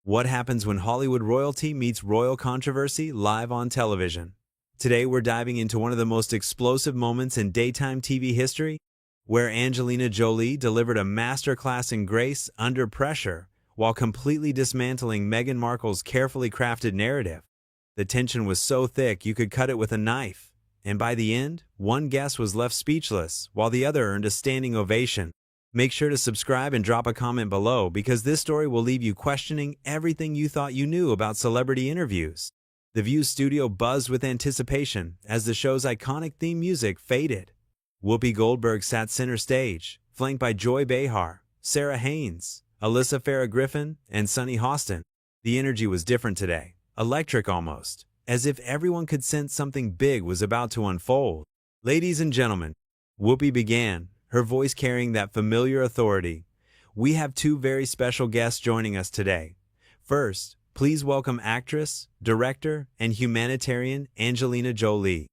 What happens when Hollywood royalty meets royal controversy live on television? Today we're diving into one of the most explosive moments in daytime TV history, where Angelina Jolie delivered a masterclass in grace under pressure while completely dismantling Meghan Markle's carefully crafted narrative. The tension was so thick you could cut it with a knife, and by the end, one guest was left speechless while the other earned a standing ovation. Make sure to subscribe and drop a comment below because this story will leave you questioning everything you thought you knew about celebrity interviews. The View studio buzzed with anticipation as the show's iconic theme music faded. Whoopi Goldberg sat center stage, flanked by Joy Behar, Sarah Haynes, Alyssa Farah Griffin, and Sunny Hostin. The energy was different today, electric almost, as if everyone could sense something big was about to unfold. Ladies and gentlemen, Whoopi began, her voice carrying that familiar authority. We have two very special guests joining us today. First, please welcome actress, director, and humanitarian Angelina Jolie.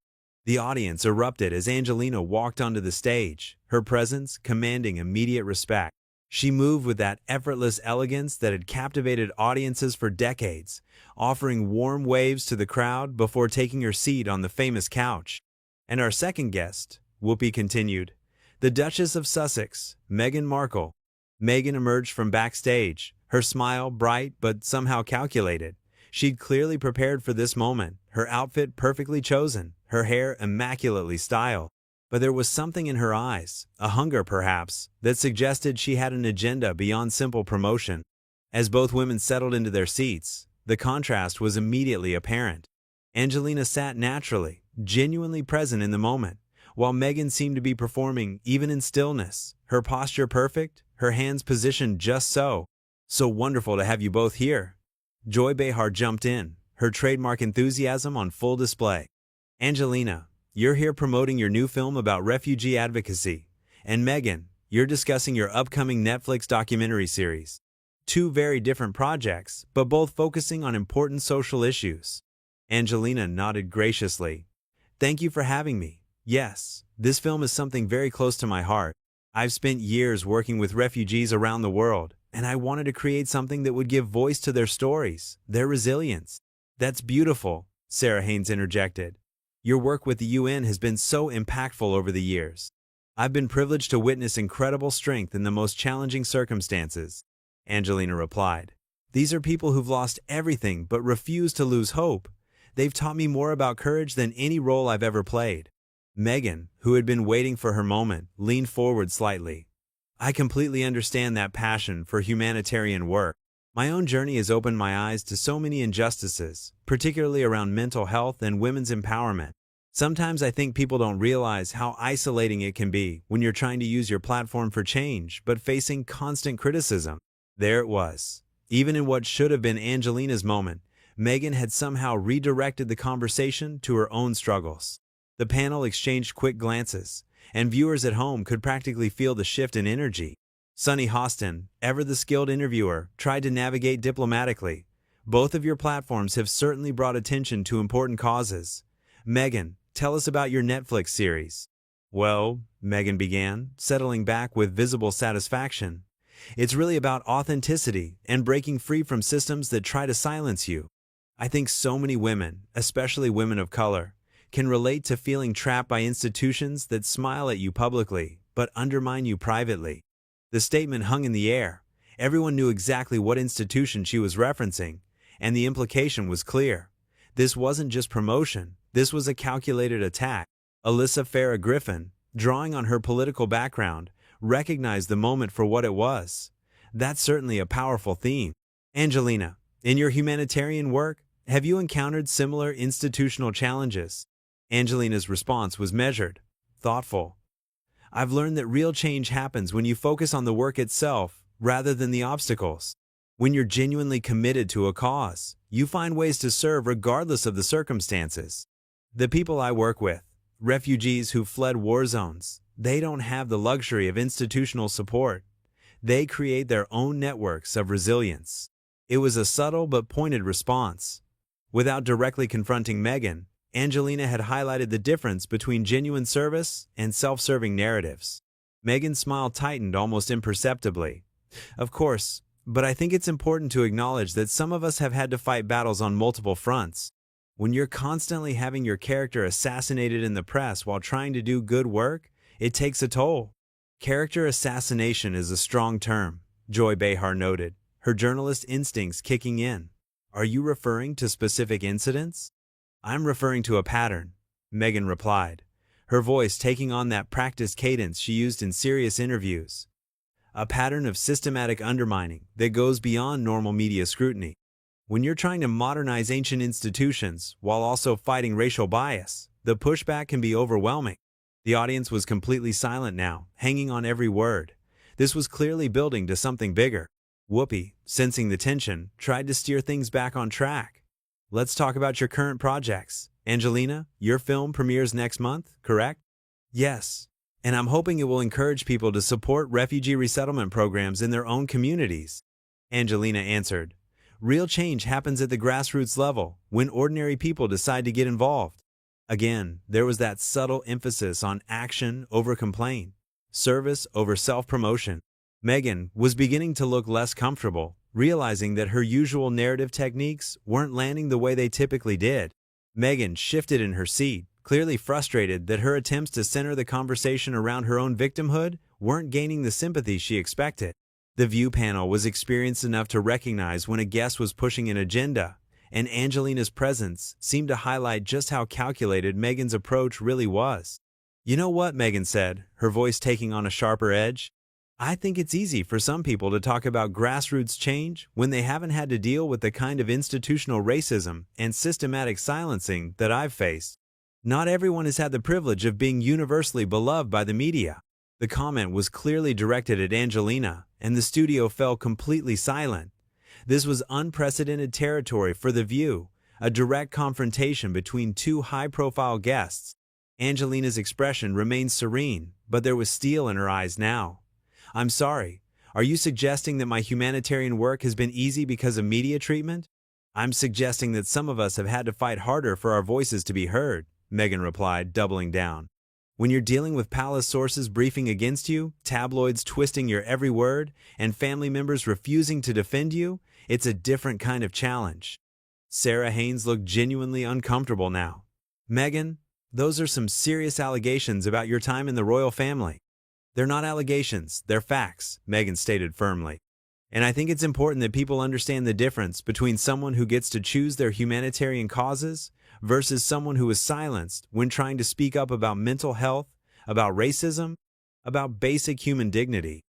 The audience erupted as Angelina walked onto the stage, her presence commanding immediate respect. She moved with that effortless elegance that had captivated audiences for decades, offering warm waves to the crowd before taking her seat on the famous couch. And our second guest, Whoopi continued, the Duchess of Sussex, Meghan Markle. Meghan emerged from backstage, her smile bright but somehow calculated. She'd clearly prepared for this moment, her outfit perfectly chosen, her hair immaculately styled. But there was something in her eyes, a hunger perhaps, that suggested she had an agenda beyond simple promotion. As both women settled into their seats, the contrast was immediately apparent. Angelina sat naturally, genuinely present in the moment, while Meghan seemed to be performing even in stillness, her posture perfect, her hands positioned just so. So wonderful to have you both here. Joy Behar jumped in, her trademark enthusiasm on full display. Angelina, you're here promoting your new film about refugee advocacy. And Meghan, you're discussing your upcoming Netflix documentary series. Two very different projects, but both focusing on important social issues. Angelina nodded graciously. Thank you for having me. Yes, this film is something very close to my heart. I've spent years working with refugees around the world, and I wanted to create something that would give voice to their stories, their resilience. That's beautiful, Sarah Haynes interjected. Your work with the UN has been so impactful over the years. I've been privileged to witness incredible strength in the most challenging circumstances, Angelina replied. These are people who've lost everything but refuse to lose hope. They've taught me more about courage than any role I've ever played. Meghan, who had been waiting for her moment, leaned forward slightly. I completely understand that passion for humanitarian work. My own journey has opened my eyes to so many injustices, particularly around mental health and women's empowerment. Sometimes I think people don't realize how isolating it can be when you're trying to use your platform for change but facing constant criticism. There it was. Even in what should have been Angelina's moment, Meghan had somehow redirected the conversation to her own struggles. The panel exchanged quick glances, and viewers at home could practically feel the shift in energy. Sunny Hostin, ever the skilled interviewer, tried to navigate diplomatically. Both of your platforms have certainly brought attention to important causes. Meghan, tell us about your Netflix series. Well, Meghan began, settling back with visible satisfaction. It's really about authenticity and breaking free from systems that try to silence you. I think so many women, especially women of color, can relate to feeling trapped by institutions that smile at you publicly but undermine you privately. The statement hung in the air. Everyone knew exactly what institution she was referencing, and the implication was clear. This wasn't just promotion, this was a calculated attack. Alyssa Farah Griffin, drawing on her political background, recognized the moment for what it was. That's certainly a powerful theme. Angelina, in your humanitarian work, have you encountered similar institutional challenges? Angelina's response was measured, thoughtful. I've learned that real change happens when you focus on the work itself rather than the obstacles. When you're genuinely committed to a cause, you find ways to serve regardless of the circumstances. The people I work with, refugees who fled war zones, they don't have the luxury of institutional support. They create their own networks of resilience. It was a subtle but pointed response. Without directly confronting Meghan, Angelina had highlighted the difference between genuine service and self-serving narratives. Meghan's smile tightened almost imperceptibly. Of course, But I think it's important to acknowledge that some of us have had to fight battles on multiple fronts. When you're constantly having your character assassinated in the press while trying to do good work, it takes a toll. Character assassination is a strong term, Joy Behar noted, her journalist instincts kicking in. Are you referring to specific incidents? I'm referring to a pattern, Meghan replied, her voice taking on that practiced cadence she used in serious interviews. A pattern of systematic undermining that goes beyond normal media scrutiny. When you're trying to modernize ancient institutions while also fighting racial bias, the pushback can be overwhelming. The audience was completely silent now, hanging on every word. This was clearly building to something bigger. Whoopi, sensing the tension, tried to steer things back on track. Let's talk about your current projects. Angelina, your film premieres next month, correct? Yes. And I'm hoping it will encourage people to support refugee resettlement programs in their own communities. Angelina answered. Real change happens at the grassroots level, when ordinary people decide to get involved. Again, there was that subtle emphasis on action over complaint, service over self-promotion. Meghan was beginning to look less comfortable, realizing that her usual narrative techniques weren't landing the way they typically did. Meghan shifted in her seat, clearly frustrated that her attempts to center the conversation around her own victimhood weren't gaining the sympathy she expected. The View panel was experienced enough to recognize when a guest was pushing an agenda, and Angelina's presence seemed to highlight just how calculated Meghan's approach really was. You know what, Meghan said, her voice taking on a sharper edge? I think it's easy for some people to talk about grassroots change when they haven't had to deal with the kind of institutional racism and systematic silencing that I've faced. Not everyone has had the privilege of being universally beloved by the media. The comment was clearly directed at Angelina, and the studio fell completely silent. This was unprecedented territory for The View, a direct confrontation between two high-profile guests. Angelina's expression remained serene, but there was steel in her eyes now. I'm sorry, are you suggesting that my humanitarian work has been easy because of media treatment? I'm suggesting that some of us have had to fight harder for our voices to be heard, Meghan replied, doubling down. When you're dealing with palace sources briefing against you, tabloids twisting your every word, and family members refusing to defend you, it's a different kind of challenge. Sarah Haynes looked genuinely uncomfortable now. Meghan, those are some serious allegations about your time in the royal family. They're not allegations, they're facts, Meghan stated firmly. And I think it's important that people understand the difference between someone who gets to choose their humanitarian causes versus someone who is silenced when trying to speak up about mental health, about racism, about basic human dignity.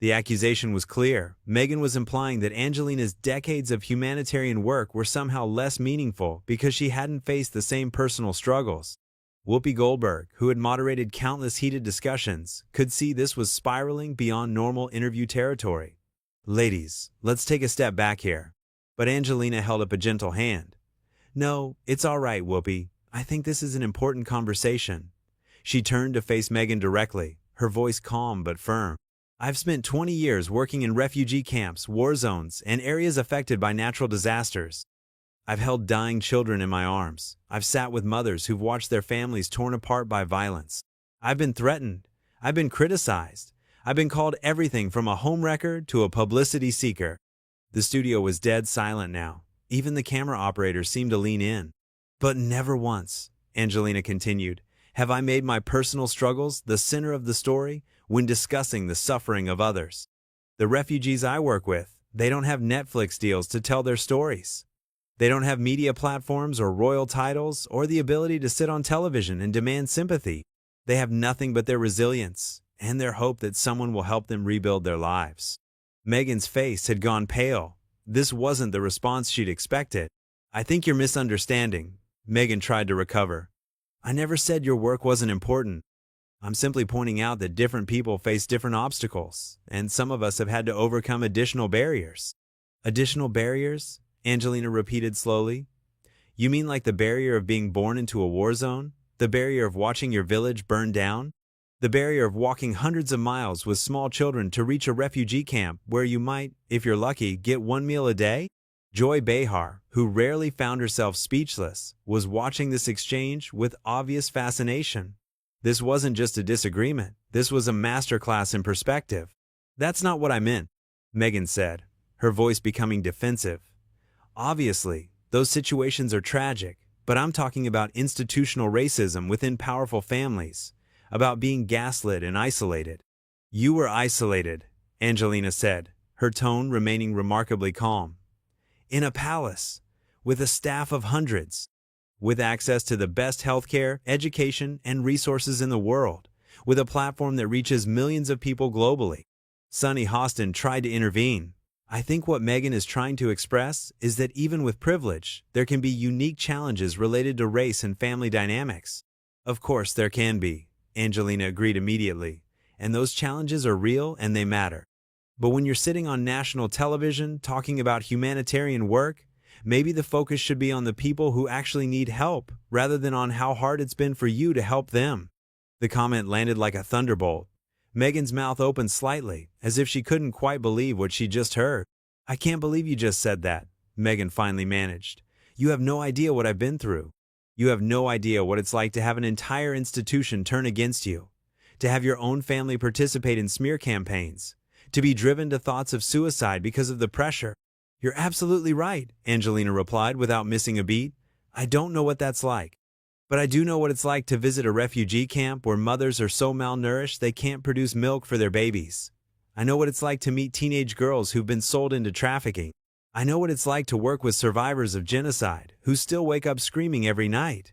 The accusation was clear. Meghan was implying that Angelina's decades of humanitarian work were somehow less meaningful because she hadn't faced the same personal struggles. Whoopi Goldberg, who had moderated countless heated discussions, could see this was spiraling beyond normal interview territory. Ladies, let's take a step back here. But Angelina held up a gentle hand. No, it's all right, Whoopi. I think this is an important conversation. She turned to face Meghan directly, her voice calm but firm. I've spent 20 years working in refugee camps, war zones, and areas affected by natural disasters. I've held dying children in my arms. I've sat with mothers who've watched their families torn apart by violence. I've been threatened. I've been criticized. I've been called everything from a homewrecker to a publicity seeker. The studio was dead silent now. Even the camera operator seemed to lean in. But never once, Angelina continued, have I made my personal struggles the center of the story when discussing the suffering of others. The refugees I work with, they don't have Netflix deals to tell their stories. They don't have media platforms or royal titles or the ability to sit on television and demand sympathy. They have nothing but their resilience and their hope that someone will help them rebuild their lives. Meghan's face had gone pale. This wasn't the response she'd expected. I think you're misunderstanding. Meghan tried to recover. I never said your work wasn't important. I'm simply pointing out that different people face different obstacles, and some of us have had to overcome additional barriers. Additional barriers? Angelina repeated slowly. You mean like the barrier of being born into a war zone? The barrier of watching your village burn down? The barrier of walking hundreds of miles with small children to reach a refugee camp where you might, if you're lucky, get one meal a day? Joy Behar, who rarely found herself speechless, was watching this exchange with obvious fascination. This wasn't just a disagreement. This was a masterclass in perspective. That's not what I meant, Meghan said. her voice becoming defensive. Obviously, those situations are tragic, but I'm talking about institutional racism within powerful families, about being gaslit and isolated. You were isolated, Angelina said, her tone remaining remarkably calm. In a palace, with a staff of hundreds, with access to the best healthcare, education, and resources in the world, with a platform that reaches millions of people globally. Sunny Hostin tried to intervene. I think what Meghan is trying to express is that even with privilege, there can be unique challenges related to race and family dynamics. Of course there can be, Angelina agreed immediately, and those challenges are real and they matter. But when you're sitting on national television talking about humanitarian work, maybe the focus should be on the people who actually need help, rather than on how hard it's been for you to help them. The comment landed like a thunderbolt. Meghan's mouth opened slightly, as if she couldn't quite believe what she just heard. I can't believe you just said that, Meghan finally managed. You have no idea what I've been through. You have no idea what it's like to have an entire institution turn against you, to have your own family participate in smear campaigns, to be driven to thoughts of suicide because of the pressure. You're absolutely right, Angelina replied without missing a beat. I don't know what that's like. But I do know what it's like to visit a refugee camp where mothers are so malnourished they can't produce milk for their babies. I know what it's like to meet teenage girls who've been sold into trafficking. I know what it's like to work with survivors of genocide who still wake up screaming every night.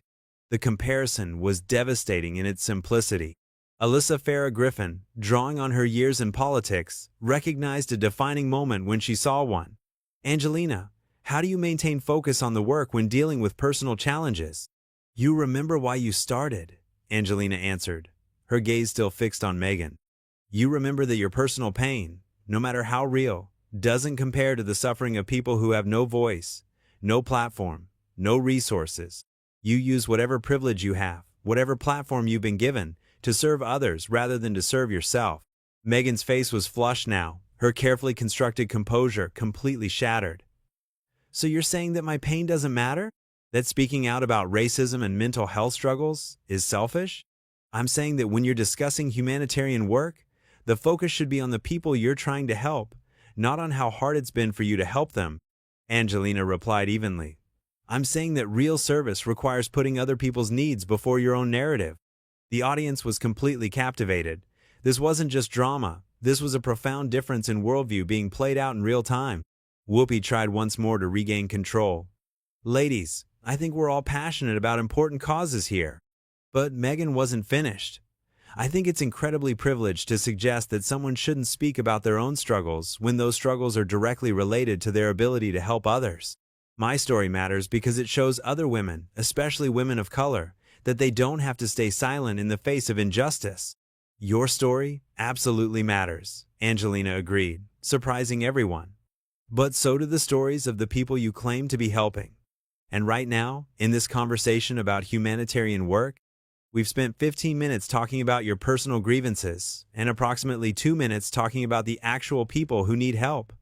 The comparison was devastating in its simplicity. Alyssa Farah Griffin, drawing on her years in politics, recognized a defining moment when she saw one. Angelina, how do you maintain focus on the work when dealing with personal challenges? You remember why you started, Angelina answered, her gaze still fixed on Meghan. You remember that your personal pain, no matter how real, doesn't compare to the suffering of people who have no voice, no platform, no resources. You use whatever privilege you have, whatever platform you've been given, to serve others rather than to serve yourself. Meghan's face was flushed now, her carefully constructed composure completely shattered. So you're saying that my pain doesn't matter? That speaking out about racism and mental health struggles is selfish? I'm saying that when you're discussing humanitarian work, the focus should be on the people you're trying to help, not on how hard it's been for you to help them, Angelina replied evenly. I'm saying that real service requires putting other people's needs before your own narrative. The audience was completely captivated. This wasn't just drama, this was a profound difference in worldview being played out in real time. Whoopi tried once more to regain control. Ladies, I think we're all passionate about important causes here. But Meghan wasn't finished. I think it's incredibly privileged to suggest that someone shouldn't speak about their own struggles when those struggles are directly related to their ability to help others. My story matters because it shows other women, especially women of color, that they don't have to stay silent in the face of injustice. Your story absolutely matters, Angelina agreed, surprising everyone. But so do the stories of the people you claim to be helping. And right now, in this conversation about humanitarian work, we've spent 15 minutes talking about your personal grievances and approximately 2 minutes talking about the actual people who need help.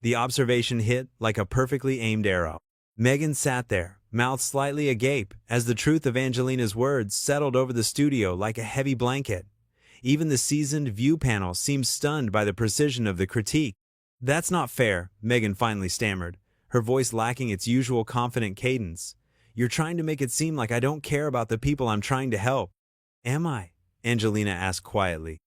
The observation hit like a perfectly aimed arrow. Meghan sat there, mouth slightly agape, as the truth of Angelina's words settled over the studio like a heavy blanket. Even the seasoned view panel seemed stunned by the precision of the critique. That's not fair, Meghan finally stammered, her voice lacking its usual confident cadence. You're trying to make it seem like I don't care about the people I'm trying to help. Am I? Angelina asked quietly.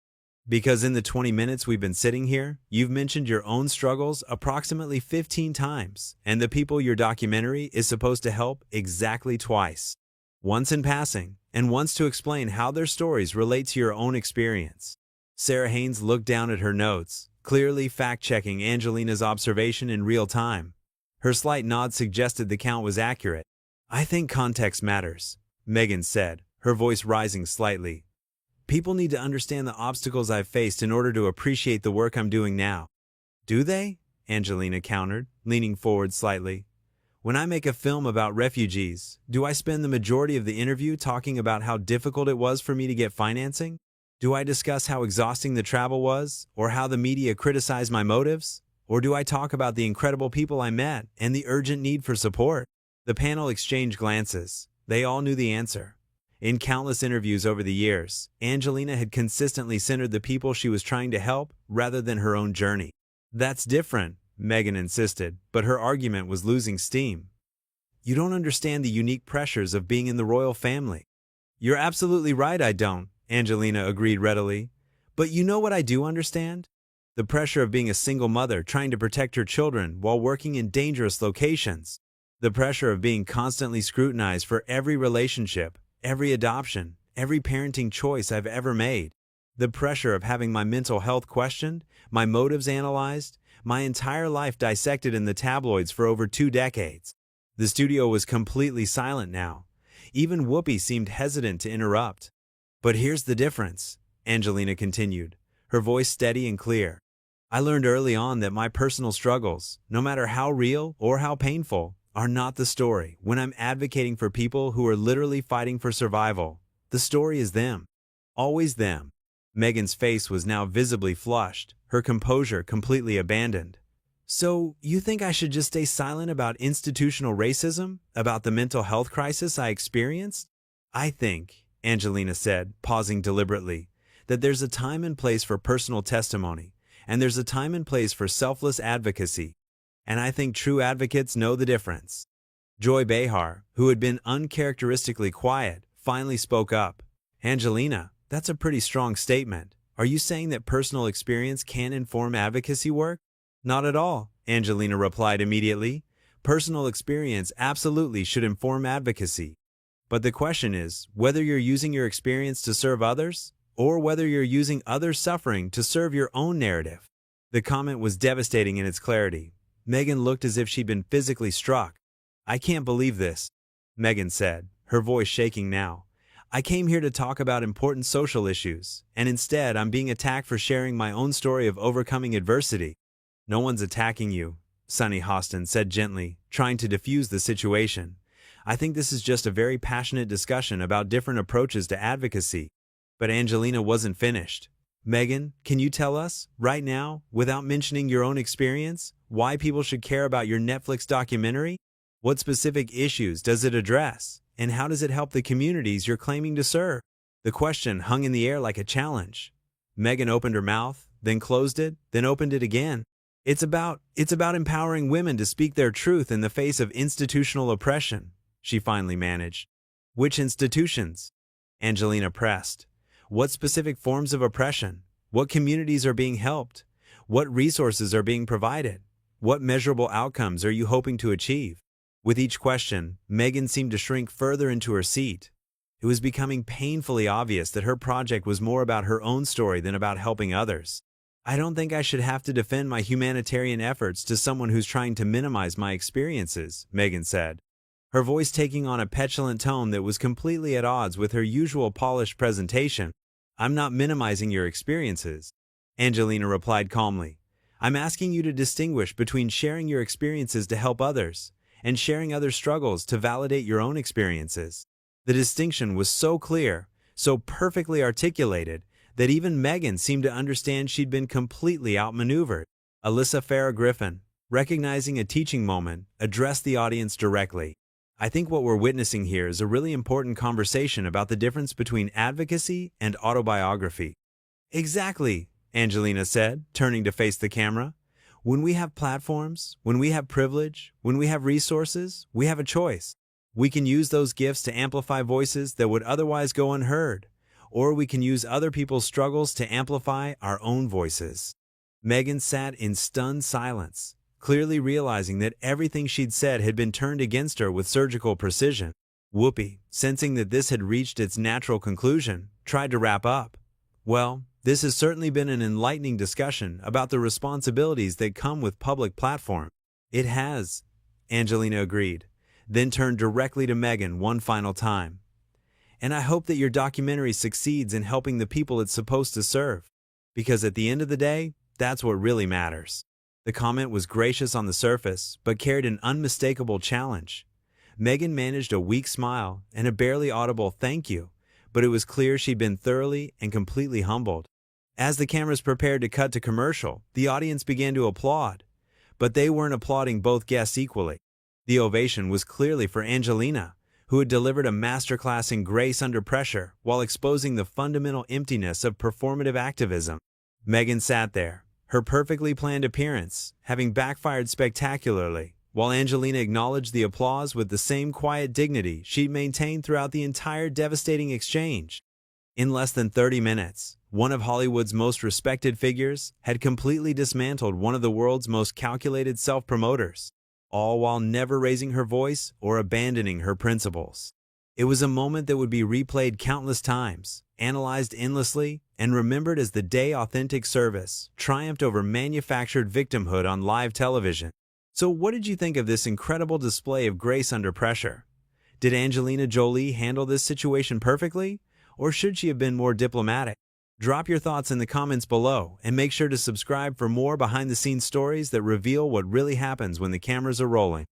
Because in the 20 minutes we've been sitting here, you've mentioned your own struggles approximately 15 times, and the people your documentary is supposed to help exactly twice. Once in passing, and once to explain how their stories relate to your own experience. Sarah Haynes looked down at her notes, clearly fact-checking Angelina's observation in real time. Her slight nod suggested the count was accurate. I think context matters, Meghan said, her voice rising slightly. People need to understand the obstacles I've faced in order to appreciate the work I'm doing now. Do they? Angelina countered, leaning forward slightly. When I make a film about refugees, do I spend the majority of the interview talking about how difficult it was for me to get financing? Do I discuss how exhausting the travel was, or how the media criticized my motives? Or do I talk about the incredible people I met and the urgent need for support? The panel exchanged glances. They all knew the answer. In countless interviews over the years, Angelina had consistently centered the people she was trying to help rather than her own journey. That's different, Meghan insisted, but her argument was losing steam. You don't understand the unique pressures of being in the royal family. You're absolutely right, I don't, Angelina agreed readily. But you know what I do understand? The pressure of being a single mother trying to protect her children while working in dangerous locations. The pressure of being constantly scrutinized for every relationship, every adoption, every parenting choice I've ever made. The pressure of having my mental health questioned, my motives analyzed, my entire life dissected in the tabloids for over 2 decades. The studio was completely silent now. Even Whoopi seemed hesitant to interrupt. But here's the difference, Angelina continued, her voice steady and clear. I learned early on that my personal struggles, no matter how real or how painful, are not the story when I'm advocating for people who are literally fighting for survival. The story is them. Always them. Meghan's face was now visibly flushed, her composure completely abandoned. So, you think I should just stay silent about institutional racism, about the mental health crisis I experienced? I think, Angelina said, pausing deliberately, that there's a time and place for personal testimony, and there's a time and place for selfless advocacy. And I think true advocates know the difference. Joy Behar, who had been uncharacteristically quiet, finally spoke up. Angelina, that's a pretty strong statement. Are you saying that personal experience can't inform advocacy work? Not at all, Angelina replied immediately. Personal experience absolutely should inform advocacy. But the question is whether you're using your experience to serve others, or whether you're using others' suffering to serve your own narrative. The comment was devastating in its clarity. Meghan looked as if she'd been physically struck. I can't believe this, Meghan said, her voice shaking now. I came here to talk about important social issues, and instead I'm being attacked for sharing my own story of overcoming adversity. No one's attacking you, Sunny Hostin said gently, trying to diffuse the situation. I think this is just a very passionate discussion about different approaches to advocacy. But Angelina wasn't finished. Meghan, can you tell us, right now, without mentioning your own experience, why people should care about your Netflix documentary? What specific issues does it address? And how does it help the communities you're claiming to serve? The question hung in the air like a challenge. Meghan opened her mouth, then closed it, then opened it again. It's about empowering women to speak their truth in the face of institutional oppression, she finally managed. Which institutions? Angelina pressed. What specific forms of oppression? What communities are being helped? What resources are being provided? What measurable outcomes are you hoping to achieve? With each question, Meghan seemed to shrink further into her seat. It was becoming painfully obvious that her project was more about her own story than about helping others. I don't think I should have to defend my humanitarian efforts to someone who's trying to minimize my experiences, Meghan said, her voice taking on a petulant tone that was completely at odds with her usual polished presentation. I'm not minimizing your experiences, Angelina replied calmly. I'm asking you to distinguish between sharing your experiences to help others and sharing other struggles to validate your own experiences. The distinction was so clear, so perfectly articulated, that even Meghan seemed to understand she'd been completely outmaneuvered. Alyssa Farah Griffin, recognizing a teaching moment, addressed the audience directly. I think what we're witnessing here is a really important conversation about the difference between advocacy and autobiography. Exactly, Angelina said, turning to face the camera. When we have platforms, when we have privilege, when we have resources, we have a choice. We can use those gifts to amplify voices that would otherwise go unheard, or we can use other people's struggles to amplify our own voices. Meghan sat in stunned silence, clearly realizing that everything she'd said had been turned against her with surgical precision. Whoopi, sensing that this had reached its natural conclusion, tried to wrap up. Well, this has certainly been an enlightening discussion about the responsibilities that come with public platform. It has, Angelina agreed, then turned directly to Meghan one final time. And I hope that your documentary succeeds in helping the people it's supposed to serve. Because at the end of the day, that's what really matters. The comment was gracious on the surface, but carried an unmistakable challenge. Meghan managed a weak smile and a barely audible thank you, but it was clear she'd been thoroughly and completely humbled. As the cameras prepared to cut to commercial, the audience began to applaud. But they weren't applauding both guests equally. The ovation was clearly for Angelina, who had delivered a masterclass in grace under pressure while exposing the fundamental emptiness of performative activism. Meghan sat there, her perfectly planned appearance having backfired spectacularly, while Angelina acknowledged the applause with the same quiet dignity she'd maintained throughout the entire devastating exchange. In less than 30 minutes, one of Hollywood's most respected figures had completely dismantled one of the world's most calculated self-promoters, all while never raising her voice or abandoning her principles. It was a moment that would be replayed countless times, analyzed endlessly, and remembered as the day authentic service triumphed over manufactured victimhood on live television. So what did you think of this incredible display of grace under pressure? Did Angelina Jolie handle this situation perfectly, or should she have been more diplomatic? Drop your thoughts in the comments below, and make sure to subscribe for more behind-the-scenes stories that reveal what really happens when the cameras are rolling.